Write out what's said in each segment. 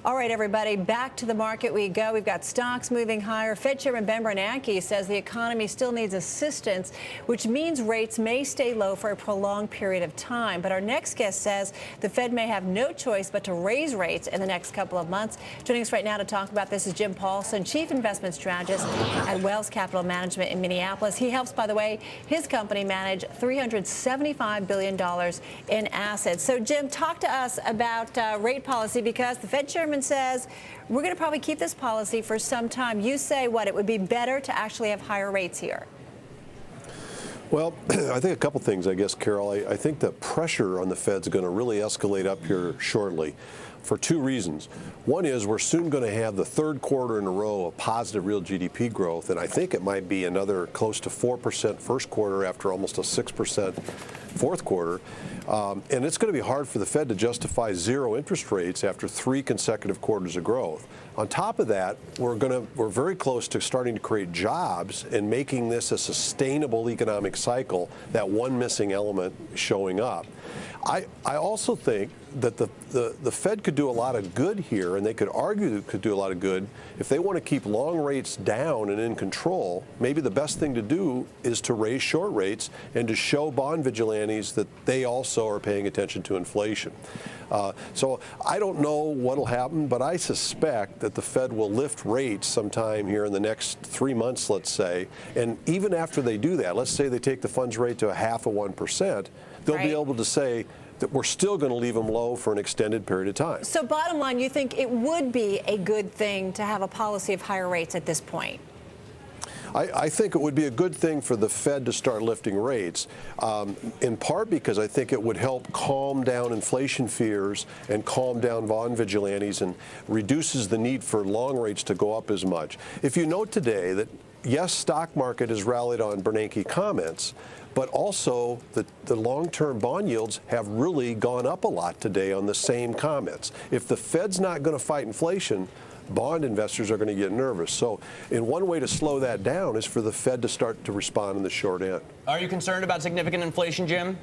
All right, everybody, back to the market we go. We've got stocks moving higher. Fed Chairman Ben Bernanke says the economy still needs assistance, which means rates may stay low for a prolonged period of time. But our next guest says the Fed may have no choice but to raise rates in the next couple of months. Joining us right now to talk about this is Jim Paulsen, Chief Investment Strategist at Wells Capital Management in Minneapolis. He helps, by the way, his company manage $375 billion in assets. So, Jim, talk to us about rate policy, because the Fed Chairman says we're going to probably keep this policy for some time. You say what? It would be better to actually have higher rates here. Well, I think a couple things, I guess, Carol. I think the pressure on the Fed's going to really escalate up here shortly for two reasons. One is we're soon going to have the third quarter in a row of positive real GDP growth, and I think it might be another close to 4% first quarter after almost a 6% fourth quarter. And it's going to be hard for the Fed to justify zero interest rates after 3 consecutive quarters of growth. On top of that, we're very close to starting to create jobs and making this a sustainable economic cycle, that one missing element showing up. I also think that the Fed could do a lot of good here, and they could argue it could do a lot of good if they want to keep long rates down and in control. Maybe the best thing to do is to raise short rates and to show bond vigilantes that they also are paying attention to inflation. So I don't know what will happen, but I suspect that the Fed will lift rates sometime here in the next 3 months, let's say. And even after they do that, let's say they take the funds rate to 0.5%, they'll be able to say that we're still going to leave them low for an extended period of time. So bottom line, you think it would be a good thing to have a policy of higher rates at this point? I think it would be a good thing for the Fed to start lifting rates, in part because I think it would help calm down inflation fears and calm down bond vigilantes and reduces the need for long rates to go up as much. If you note today that, yes, stock market has rallied on Bernanke comments, but also the long-term bond yields have really gone up a lot today on the same comments. If the Fed's not going to fight inflation, bond investors are going to get nervous. So, in one way to slow that down is for the Fed to start to respond in the short end. Are you concerned about significant inflation, Jim?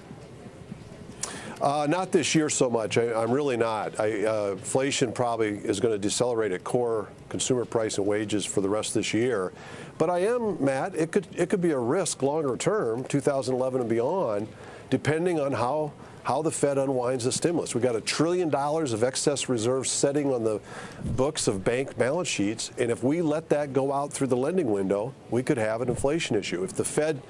Not this year so much. I'm really not. Inflation probably is going to decelerate at core consumer price and wages for the rest of this year. But I am, Matt, it could be a risk longer term, 2011 and beyond, depending on how the Fed unwinds the stimulus. We've got $1 trillion of excess reserves sitting on the books of bank balance sheets, and if we let that go out through the lending window, we could have an inflation issue. If the Fed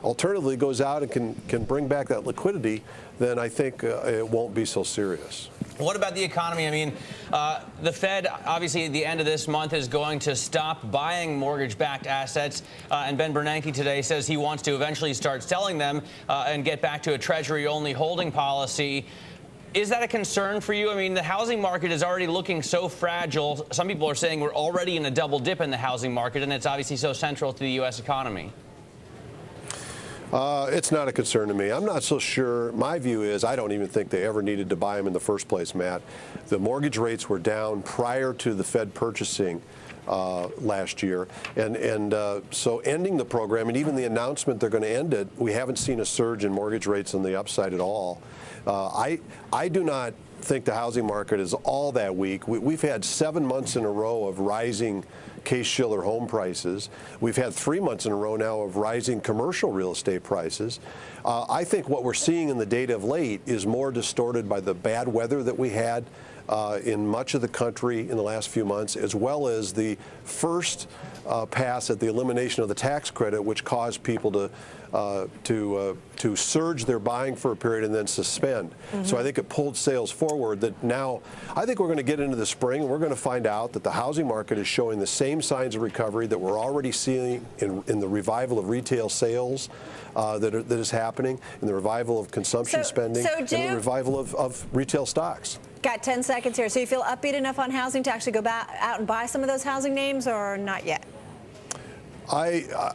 alternatively goes out and can bring back that liquidity, then I think it won't be so serious. What about the economy? I mean, the Fed, obviously, at the end of this month is going to stop buying mortgage-backed assets. And Ben Bernanke today says he wants to eventually start selling them and get back to a Treasury-only holding policy. Is that a concern for you? I mean, the housing market is already looking so fragile. Some people are saying we're already in a double dip in the housing market, and it's obviously so central to the U.S. economy. It's not a concern to me. I'm not so sure. My view is I don't even think they ever needed to buy them in the first place, Matt. The mortgage rates were down prior to the Fed purchasing last year. And so ending the program, and even the announcement they're going to end it, we haven't seen a surge in mortgage rates on the upside at all. I do not think the housing market is all that weak. We've had 7 months in a row of rising Case-Shiller home prices. We've had 3 months in a row now of rising commercial real estate prices. I think what we're seeing in the data of late is more distorted by the bad weather that we had in much of the country in the last few months, as well as the first pass at the elimination of the tax credit, which caused people to surge their buying for a period and then suspend. So I think it pulled sales forward. That now I think we're going to get into the spring and we're going to find out that the housing market is showing the same signs of recovery that we're already seeing in the revival of retail sales that is happening, in the revival of consumption spending, Jim, and the revival of retail stocks. Got 10 seconds here. So you feel upbeat enough on housing to actually go back out and buy some of those housing names, or not yet?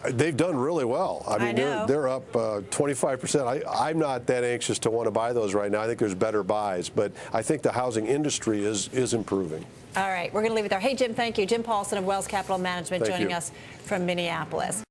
They've done really well. I mean, they're up 25%. I'm not that anxious to want to buy those right now. I think there's better buys, but I think the housing industry is improving. All right, we're going to leave it there. Hey, Jim, thank you. Jim Paulsen of Wells Capital Management joining us from Minneapolis.